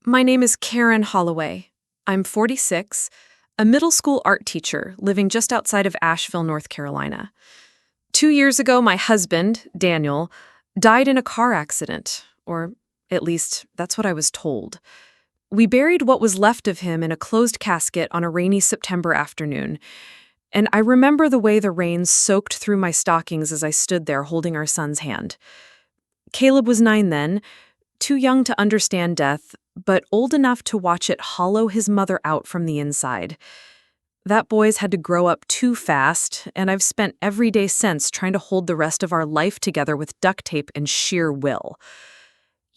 My name is Karen Holloway. I'm 46, a middle school art teacher living just outside of Asheville, North Carolina. 2 years ago, my husband, Daniel, died in a car accident, or at least that's what I was told. We buried what was left of him in a closed casket on a rainy September afternoon, and I remember the way the rain soaked through my stockings as I stood there holding our son's hand. Caleb was 9 then, too young to understand death, but old enough to watch it hollow his mother out from the inside. That boy's had to grow up too fast, and I've spent every day since trying to hold the rest of our life together with duct tape and sheer will.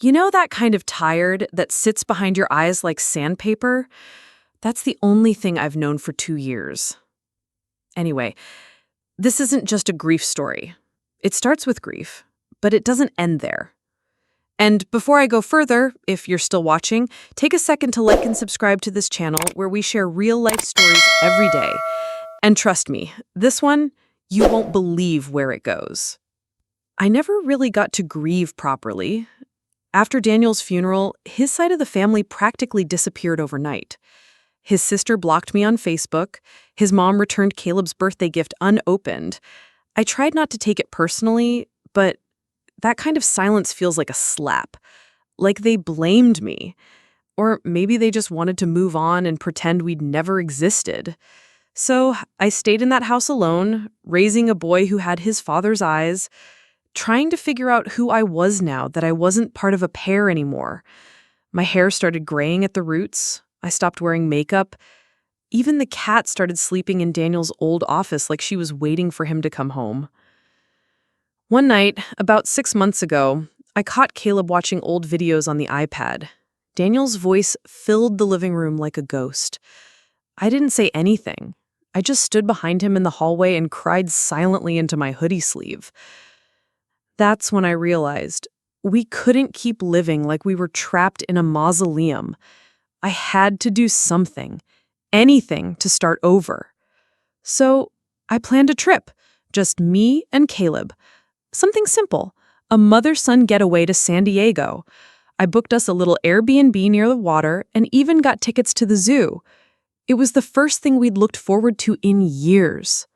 You know that kind of tired that sits behind your eyes like sandpaper? That's the only thing I've known for 2 years. Anyway, this isn't just a grief story. It starts with grief, but it doesn't end there. And before I go further, if you're still watching, take a second to like and subscribe to this channel where we share real-life stories every day. And trust me, this one, you won't believe where it goes. I never really got to grieve properly. After Daniel's funeral, his side of the family practically disappeared overnight. His sister blocked me on Facebook. His mom returned Caleb's birthday gift unopened. I tried not to take it personally, but that kind of silence feels like a slap. Like they blamed me. Or maybe they just wanted to move on and pretend we'd never existed. So I stayed in that house alone, raising a boy who had his father's eyes, trying to figure out who I was now that I wasn't part of a pair anymore. My hair started graying at the roots. I stopped wearing makeup. Even the cat started sleeping in Daniel's old office like she was waiting for him to come home. One night, about 6 months ago, I caught Caleb watching old videos on the iPad. Daniel's voice filled the living room like a ghost. I didn't say anything. I just stood behind him in the hallway and cried silently into my hoodie sleeve. That's when I realized we couldn't keep living like we were trapped in a mausoleum. I had to do something, anything to start over. So I planned a trip, just me and Caleb. Something simple, a mother-son getaway to San Diego. I booked us a little Airbnb near the water and even got tickets to the zoo. It was the first thing we'd looked forward to in years.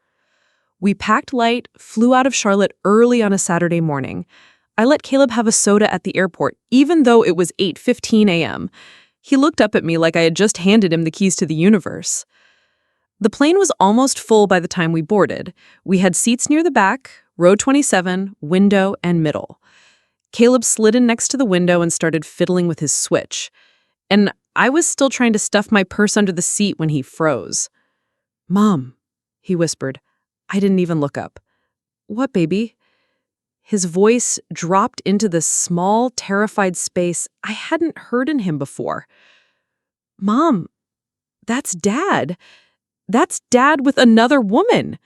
We packed light, flew out of Charlotte early on a Saturday morning. I let Caleb have a soda at the airport, even though it was 8:15 a.m. He looked up at me like I had just handed him the keys to the universe. The plane was almost full by the time we boarded. We had seats near the back, row 27, window, and middle. Caleb slid in next to the window and started fiddling with his switch. And I was still trying to stuff my purse under the seat when he froze. "Mom," he whispered. I didn't even look up. "What, baby?" His voice dropped into this small, terrified space I hadn't heard in him before. "Mom, that's Dad. That's Dad with another woman."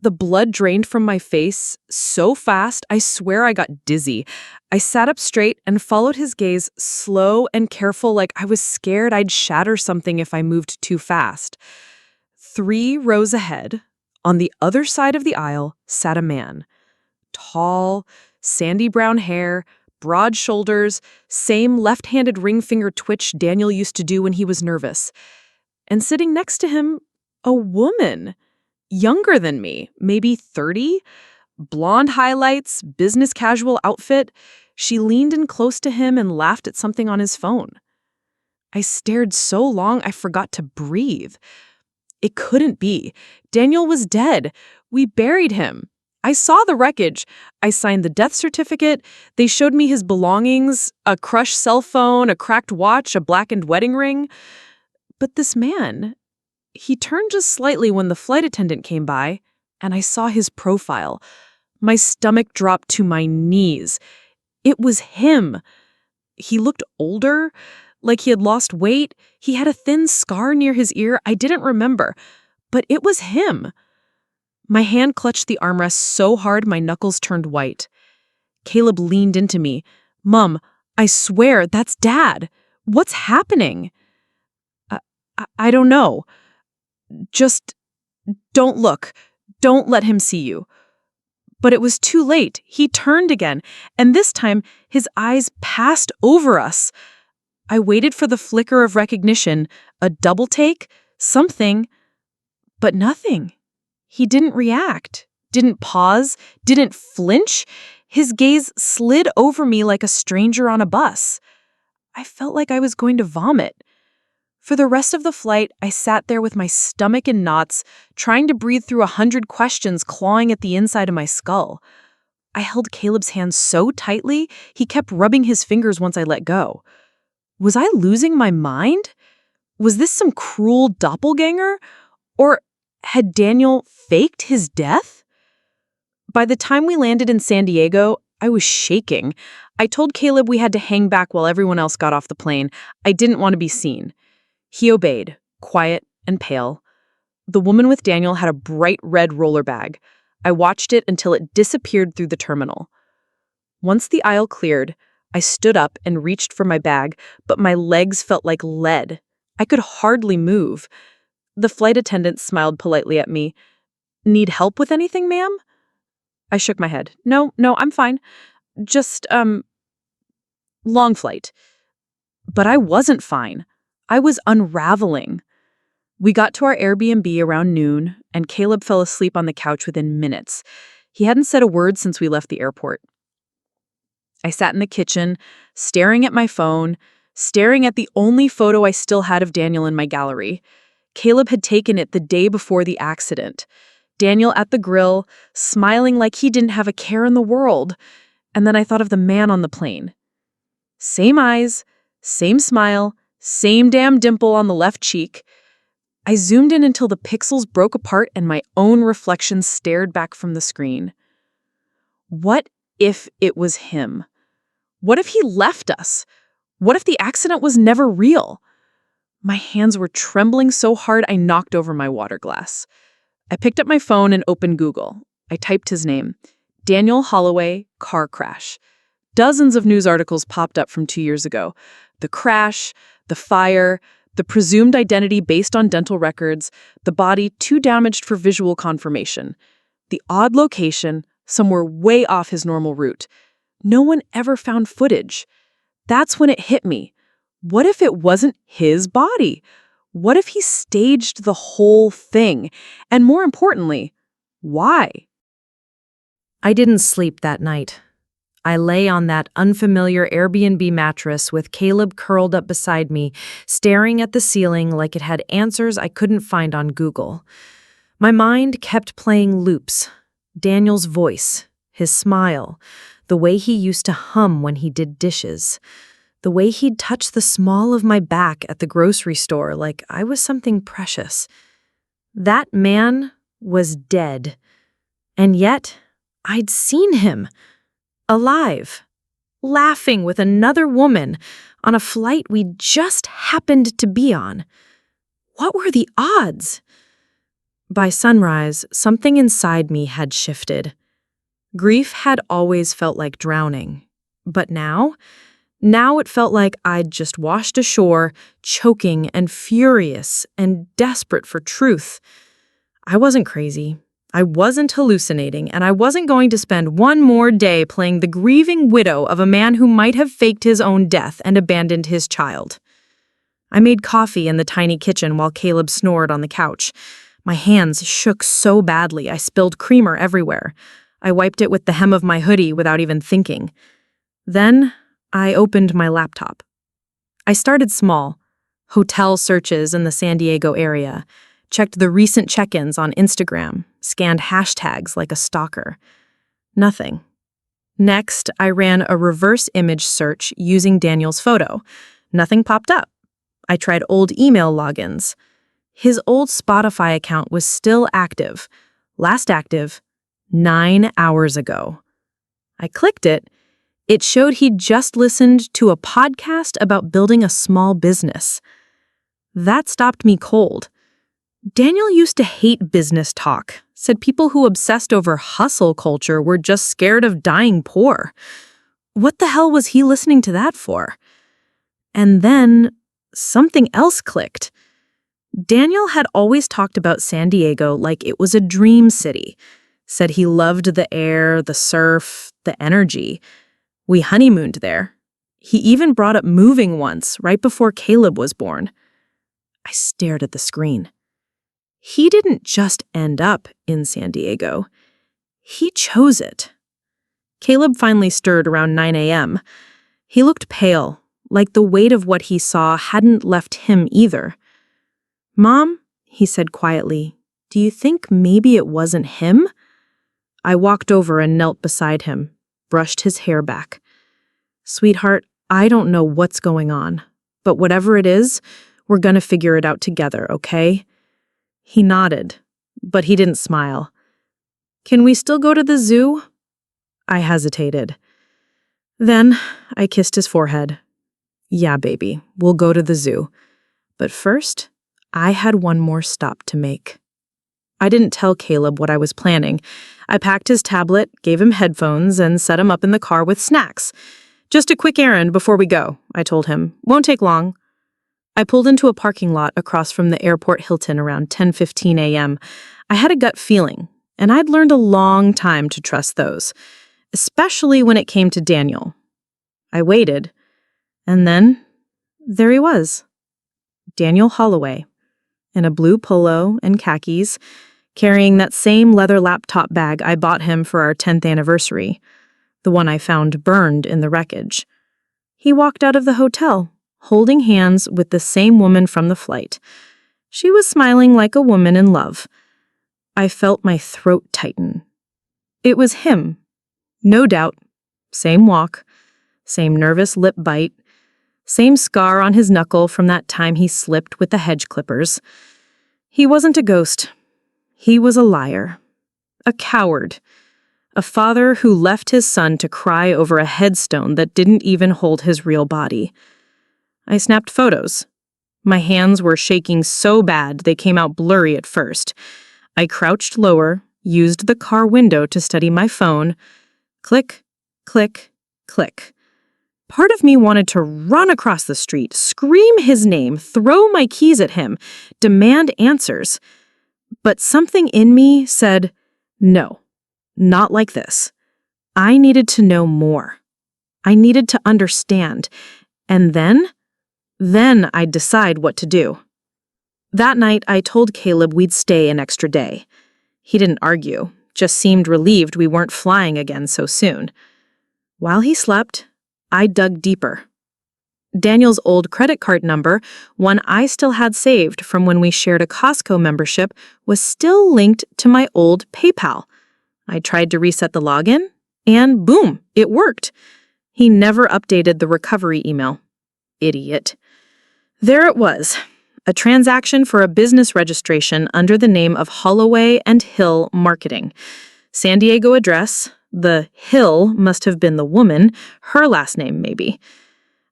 The blood drained from my face so fast, I swear I got dizzy. I sat up straight and followed his gaze, slow and careful, like I was scared I'd shatter something if I moved too fast. 3 rows ahead, on the other side of the aisle, sat a man. Tall, sandy brown hair, broad shoulders, same left-handed ring finger twitch Daniel used to do when he was nervous. And sitting next to him, a woman. Younger than me, maybe 30, blonde highlights, business casual outfit. She leaned in close to him and laughed at something on his phone. I stared so long I forgot to breathe. It couldn't be. Daniel was dead. We buried him. I saw the wreckage. I signed the death certificate. They showed me his belongings, a crushed cell phone, a cracked watch, a blackened wedding ring. But this man, he turned just slightly when the flight attendant came by, and I saw his profile. My stomach dropped to my knees. It was him. He looked older, like he had lost weight. He had a thin scar near his ear I didn't remember, but it was him. My hand clutched the armrest so hard my knuckles turned white. Caleb leaned into me. "Mom, I swear that's Dad. What's happening?" I don't know. Just don't look. Don't let him see you." But it was too late. He turned again, and this time his eyes passed over us. I waited for the flicker of recognition, a double take, something, but nothing. He didn't react, didn't pause, didn't flinch. His gaze slid over me like a stranger on a bus. I felt like I was going to vomit. For the rest of the flight, I sat there with my stomach in knots, trying to breathe through 100 questions clawing at the inside of my skull. I held Caleb's hand so tightly, he kept rubbing his fingers once I let go. Was I losing my mind? Was this some cruel doppelganger? Or had Daniel faked his death? By the time we landed in San Diego, I was shaking. I told Caleb we had to hang back while everyone else got off the plane. I didn't want to be seen. He obeyed, quiet and pale. The woman with Daniel had a bright red roller bag. I watched it until it disappeared through the terminal. Once the aisle cleared, I stood up and reached for my bag, but my legs felt like lead. I could hardly move. The flight attendant smiled politely at me. "Need help with anything, ma'am?" I shook my head. No, I'm fine. Just, long flight." But I wasn't fine. I was unraveling. We got to our Airbnb around noon, and Caleb fell asleep on the couch within minutes. He hadn't said a word since we left the airport. I sat in the kitchen, staring at my phone, staring at the only photo I still had of Daniel in my gallery. Caleb had taken it the day before the accident. Daniel at the grill, smiling like he didn't have a care in the world. And then I thought of the man on the plane. Same eyes, same smile, same damn dimple on the left cheek. I zoomed in until the pixels broke apart and my own reflection stared back from the screen. What if it was him? What if he left us? What if the accident was never real? My hands were trembling so hard I knocked over my water glass. I picked up my phone and opened Google. I typed his name. Daniel Holloway, car crash. Dozens of news articles popped up from 2 years ago. The crash, the fire, the presumed identity based on dental records, the body too damaged for visual confirmation. The odd location, somewhere way off his normal route. No one ever found footage. That's when it hit me. What if it wasn't his body? What if he staged the whole thing? And more importantly, why? I didn't sleep that night. I lay on that unfamiliar Airbnb mattress with Caleb curled up beside me, staring at the ceiling like it had answers I couldn't find on Google. My mind kept playing loops. Daniel's voice, his smile, the way he used to hum when he did dishes, the way he'd touch the small of my back at the grocery store like I was something precious. That man was dead. And yet, I'd seen him. Alive, laughing with another woman on a flight we just happened to be on. What were the odds? By sunrise, something inside me had shifted. Grief had always felt like drowning, but now it felt like I'd just washed ashore, choking and furious and desperate for truth. I wasn't crazy. I wasn't hallucinating, and I wasn't going to spend one more day playing the grieving widow of a man who might have faked his own death and abandoned his child. I made coffee in the tiny kitchen while Caleb snored on the couch. My hands shook so badly I spilled creamer everywhere. I wiped it with the hem of my hoodie without even thinking. Then I opened my laptop. I started small. Hotel searches in the San Diego area. Checked the recent check-ins on Instagram, scanned hashtags like a stalker. Nothing. Next, I ran a reverse image search using Daniel's photo. Nothing popped up. I tried old email logins. His old Spotify account was still active. Last active, 9 hours ago. I clicked it. It showed he'd just listened to a podcast about building a small business. That stopped me cold. Daniel used to hate business talk, said people who obsessed over hustle culture were just scared of dying poor. What the hell was he listening to that for? And then something else clicked. Daniel had always talked about San Diego like it was a dream city, said he loved the air, the surf, the energy. We honeymooned there. He even brought up moving once, right before Caleb was born. I stared at the screen. He didn't just end up in San Diego. He chose it. Caleb finally stirred around 9 a.m. He looked pale, like the weight of what he saw hadn't left him either. "Mom," he said quietly, "do you think maybe it wasn't him?" I walked over and knelt beside him, brushed his hair back. "Sweetheart, I don't know what's going on, but whatever it is, we're gonna figure it out together, okay?" He nodded, but he didn't smile. "Can we still go to the zoo?" I hesitated. Then I kissed his forehead. "Yeah, baby, we'll go to the zoo. But first, I had one more stop to make." I didn't tell Caleb what I was planning. I packed his tablet, gave him headphones, and set him up in the car with snacks. "Just a quick errand before we go," I told him. "Won't take long." I pulled into a parking lot across from the airport Hilton around 10:15 a.m. I had a gut feeling, and I'd learned a long time to trust those, especially when it came to Daniel. I waited, and then there he was. Daniel Holloway, in a blue polo and khakis, carrying that same leather laptop bag I bought him for our 10th anniversary, the one I found burned in the wreckage. He walked out of the hotel, holding hands with the same woman from the flight. She was smiling like a woman in love. I felt my throat tighten. It was him. No doubt. Same walk, same nervous lip bite, same scar on his knuckle from that time he slipped with the hedge clippers. He wasn't a ghost. He was a liar. A coward. A father who left his son to cry over a headstone that didn't even hold his real body. I snapped photos. My hands were shaking so bad they came out blurry at first. I crouched lower, used the car window to study my phone. Click, click, click. Part of me wanted to run across the street, scream his name, throw my keys at him, demand answers. But something in me said, no, not like this. I needed to know more. I needed to understand. And then I'd decide what to do. That night, I told Caleb we'd stay an extra day. He didn't argue, just seemed relieved we weren't flying again so soon. While he slept, I dug deeper. Daniel's old credit card number, one I still had saved from when we shared a Costco membership, was still linked to my old PayPal. I tried to reset the login, and boom, it worked. He never updated the recovery email. Idiot. There it was, a transaction for a business registration under the name of Holloway and Hill Marketing. San Diego address. The Hill must have been the woman, her last name maybe.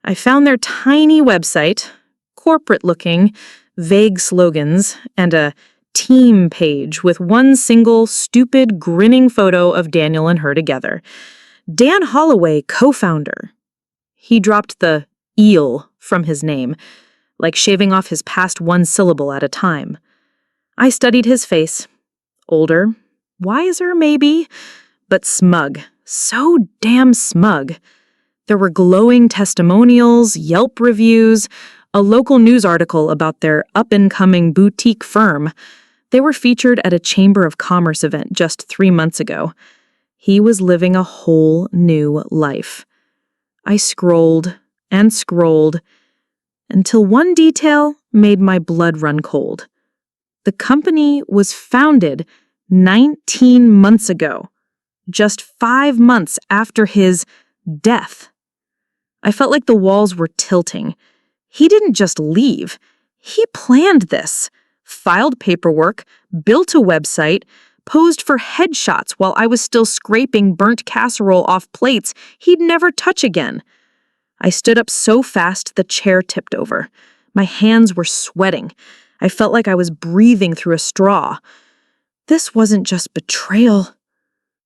I found their tiny website, corporate-looking, vague slogans, and a team page with one single, stupid, grinning photo of Daniel and her together. Dan Holloway, co-founder. He dropped the eel from his name, like shaving off his past one syllable at a time. I studied his face. Older, wiser maybe, but smug. So damn smug. There were glowing testimonials, Yelp reviews, a local news article about their up-and-coming boutique firm. They were featured at a Chamber of Commerce event just 3 months ago. He was living a whole new life. I scrolled and scrolled until one detail made my blood run cold. The company was founded 19 months ago, just 5 months after his death. I felt like the walls were tilting. He didn't just leave. He planned this, filed paperwork, built a website, posed for headshots while I was still scraping burnt casserole off plates he'd never touch again. I stood up so fast the chair tipped over. My hands were sweating. I felt like I was breathing through a straw. This wasn't just betrayal.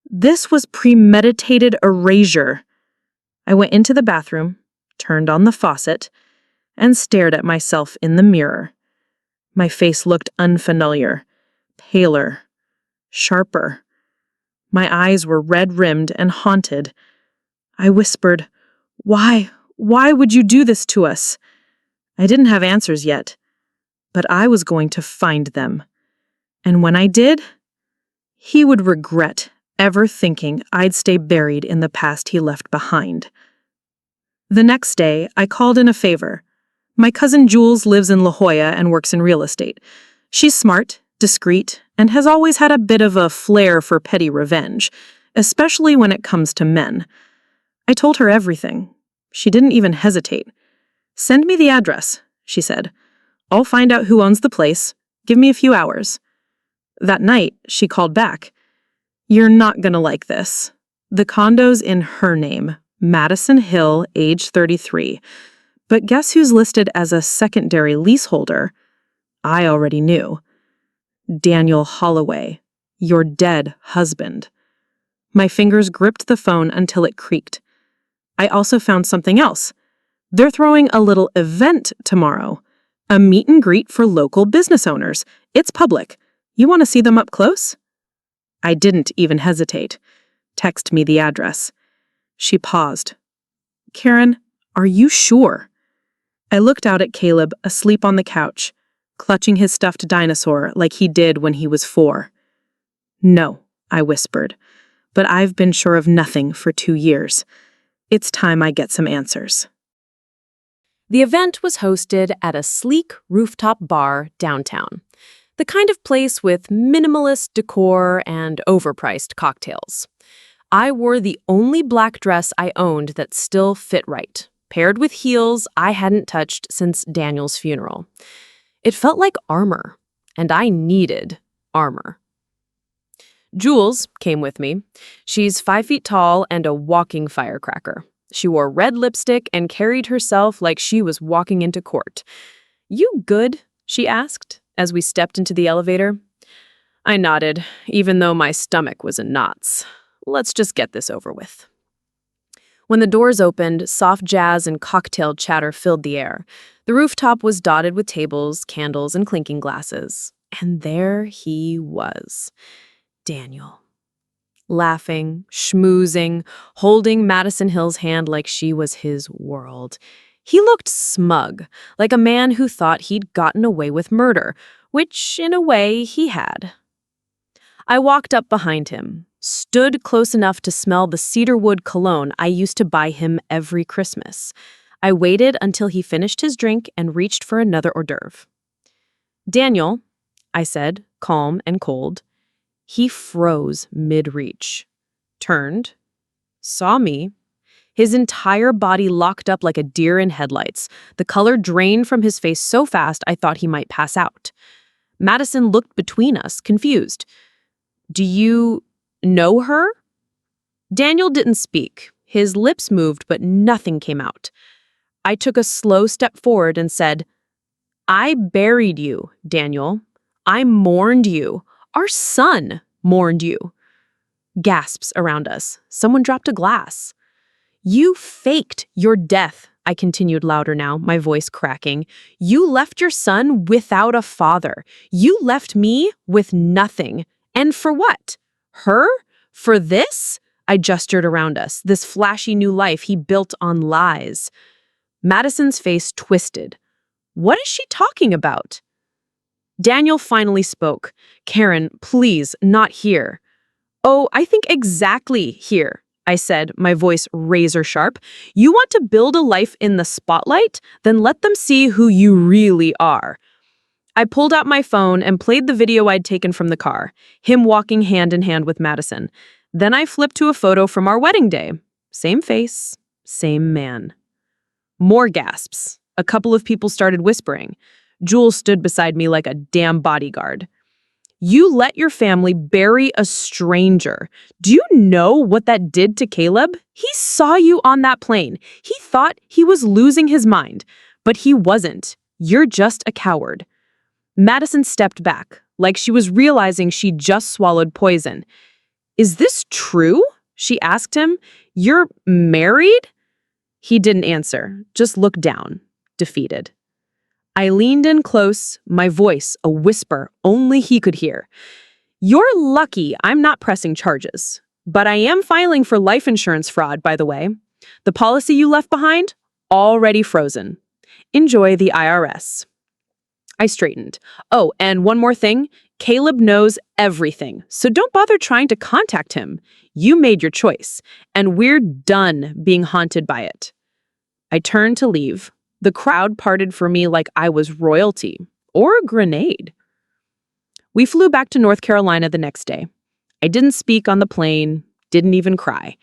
This was premeditated erasure. I went into the bathroom, turned on the faucet, and stared at myself in the mirror. My face looked unfamiliar, paler, sharper. My eyes were red-rimmed and haunted. I whispered, Why Why would you do this to us? I didn't have answers yet, but I was going to find them. And when I did, he would regret ever thinking I'd stay buried in the past he left behind. The next day, I called in a favor. My cousin Jules lives in La Jolla and works in real estate. She's smart, discreet, and has always had a bit of a flair for petty revenge, especially when it comes to men. I told her everything. She didn't even hesitate. "Send me the address," she said. "I'll find out who owns the place. Give me a few hours." That night, she called back. "You're not gonna like this. The condo's in her name, Madison Hill, age 33. But guess who's listed as a secondary leaseholder? I already knew. Daniel Holloway, your dead husband." My fingers gripped the phone until it creaked. I also found something else. They're throwing a little event tomorrow. A meet and greet for local business owners. It's public. You want to see them up close? I didn't even hesitate. "Text me the address." She paused. "Karen, are you sure?" I looked out at Caleb, asleep on the couch, clutching his stuffed dinosaur like he did when he was 4. "No," I whispered, "but I've been sure of nothing for 2 years. It's time I get some answers." The event was hosted at a sleek rooftop bar downtown, the kind of place with minimalist decor and overpriced cocktails. I wore the only black dress I owned that still fit right, paired with heels I hadn't touched since Daniel's funeral. It felt like armor, and I needed armor. Jules came with me. She's 5 feet tall and a walking firecracker. She wore red lipstick and carried herself like she was walking into court. "You good?" she asked as we stepped into the elevator. I nodded, even though my stomach was in knots. Let's just get this over with. When the doors opened, soft jazz and cocktail chatter filled the air. The rooftop was dotted with tables, candles, and clinking glasses. And there he was, Daniel. Laughing, schmoozing, holding Madison Hill's hand like she was his world. He looked smug, like a man who thought he'd gotten away with murder, which, in a way, he had. I walked up behind him, stood close enough to smell the cedarwood cologne I used to buy him every Christmas. I waited until he finished his drink and reached for another hors d'oeuvre. "Daniel," I said, calm and cold. He froze mid-reach, turned, saw me. His entire body locked up like a deer in headlights. The color drained from his face so fast I thought he might pass out. Madison looked between us, confused. "Do you know her?" Daniel didn't speak. His lips moved, but nothing came out. I took a slow step forward and said, "I buried you, Daniel. I mourned you. Our son mourned you." Gasps around us. Someone dropped a glass. "You faked your death," I continued louder now, my voice cracking. "You left your son without a father. You left me with nothing. And for what? Her? For this?" I gestured around us, this flashy new life he built on lies. Madison's face twisted. "What is she talking about?" Daniel finally spoke. "Karen, please, not here." "Oh, I think exactly here," I said, my voice razor sharp. "You want to build a life in the spotlight? Then let them see who you really are." I pulled out my phone and played the video I'd taken from the car, him walking hand in hand with Madison. Then I flipped to a photo from our wedding day. Same face, same man. More gasps. A couple of people started whispering. Jules stood beside me like a damn bodyguard. "You let your family bury a stranger. Do you know what that did to Caleb? He saw you on that plane. He thought he was losing his mind, but he wasn't. You're just a coward." Madison stepped back, like she was realizing she just swallowed poison. "Is this true?" she asked him. "You're married?" He didn't answer, just looked down, defeated. I leaned in close, my voice a whisper only he could hear. "You're lucky I'm not pressing charges, but I am filing for life insurance fraud, by the way. The policy you left behind, already frozen. Enjoy the IRS. I straightened. Oh, and one more thing. Caleb knows everything, so don't bother trying to contact him. You made your choice, and we're done being haunted by it. I turned to leave. The crowd parted for me like I was royalty or a grenade. We flew back to North Carolina the next day. I didn't speak on the plane, didn't even cry.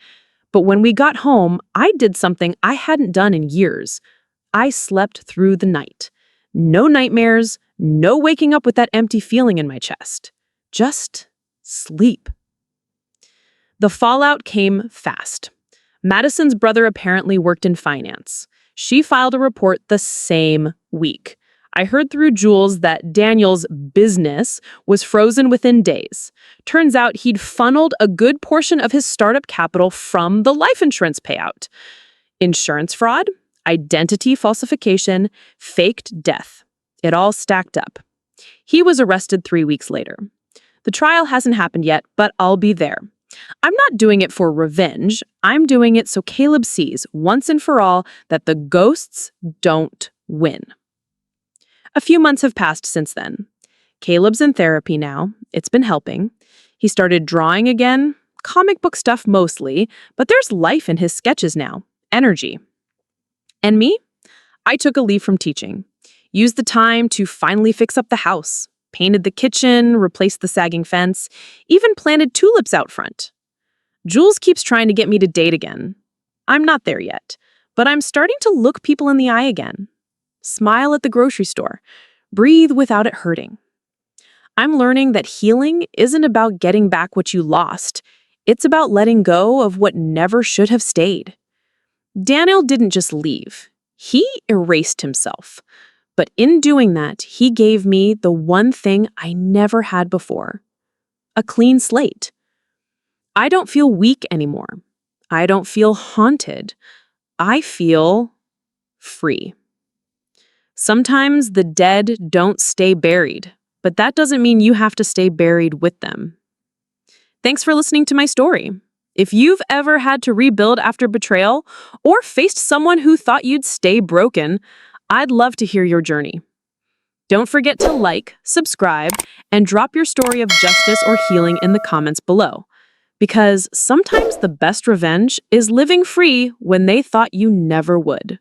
But when we got home, I did something I hadn't done in years. I slept through the night. No nightmares, no waking up with that empty feeling in my chest. Just sleep. The fallout came fast. Madison's brother apparently worked in finance. She filed a report the same week. I heard through Jules that Daniel's business was frozen within days. Turns out he'd funneled a good portion of his startup capital from the life insurance payout. Insurance fraud, identity falsification, faked death. It all stacked up. He was arrested 3 weeks later. The trial hasn't happened yet, but I'll be there. I'm not doing it for revenge. I'm doing it so Caleb sees, once and for all, that the ghosts don't win. A few months have passed since then. Caleb's in therapy now. It's been helping. He started drawing again, comic book stuff mostly, but there's life in his sketches now, energy. And me? I took a leave from teaching. Used the time to finally fix up the house. Painted the kitchen, replaced the sagging fence, even planted tulips out front. Jules keeps trying to get me to date again. I'm not there yet, but I'm starting to look people in the eye again. Smile at the grocery store. Breathe without it hurting. I'm learning that healing isn't about getting back what you lost. It's about letting go of what never should have stayed. Daniel didn't just leave. He erased himself. But in doing that, he gave me the one thing I never had before. A clean slate. I don't feel weak anymore. I don't feel haunted. I feel free. Sometimes the dead don't stay buried, but that doesn't mean you have to stay buried with them. Thanks for listening to my story. If you've ever had to rebuild after betrayal or faced someone who thought you'd stay broken, I'd love to hear your journey. Don't forget to like, subscribe, and drop your story of justice or healing in the comments below. Because sometimes the best revenge is living free when they thought you never would.